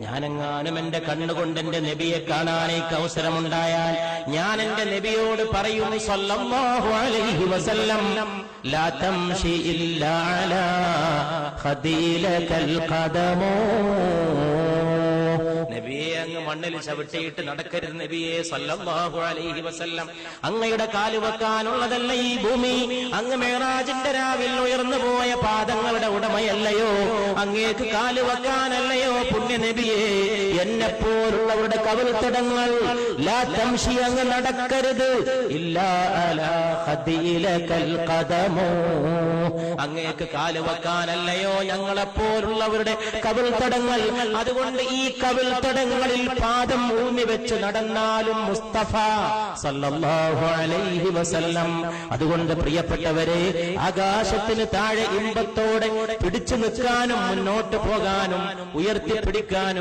ഞാനെങ്ങാനും എന്റെ കണ്ണുകൊണ്ട് എന്റെ നബിയെ കാണാനേക്ക് അവസരമുണ്ടായാൽ ഞാൻ എന്റെ നബിയോട് പറയും സല്ലല്ലാഹു അലൈഹി വസല്ലം ലാ തംശി ഇല്ലാ അലാ ഖദീലകൽ ഖദമോ, നബിയെ അങ്ങ് മണ്ണിൽ ചവിട്ടിയിട്ട് നടക്കരുത് നബിയെ സല്ലല്ലാഹു അലൈഹി വസല്ലം. അങ്ങയുടെ കാല് വെക്കാനുള്ളതല്ല ഈ ഭൂമി, അങ്ങ് മേറാജിന്റെ രാവിൽ ഉയർന്നു പോയ പാദങ്ങളുടെ ഉടമയല്ലയോ, അങ്ങേക്ക് കാല് വെക്കാനല്ലയോ പുണ്യ നബിയെ. എന്നെപ്പോലുള്ളവരുടെ കവിൾത്തടങ്ങൾ ലാ തംശി അങ്ങ് നടക്കരുത് ഇല്ലാ അലാ ഖദീലകൽ ഖദമോ, അങ്ങേക്ക് കാല് വെക്കാനല്ലയോ ഞങ്ങളെപ്പോലുള്ളവരുടെ കവിൾത്തടങ്ങൾ. അതുകൊണ്ട് ഈ കവിൾത്തടങ്ങളിൽ പാദം ഊന്നി വെച്ച് നടന്നാലും മുസ്തഫ സല്ലല്ലാഹു അലൈഹി വസല്ലം. അതുകൊണ്ട് പ്രിയപ്പെട്ടവരെ, ആകാശത്തിന് താഴെ ഇമ്പത്തോടെ പിടിച്ചു നിൽക്കാനും മുന്നോട്ട് പോകാനും ഉയർത്തിപ്പിടിക്കാനും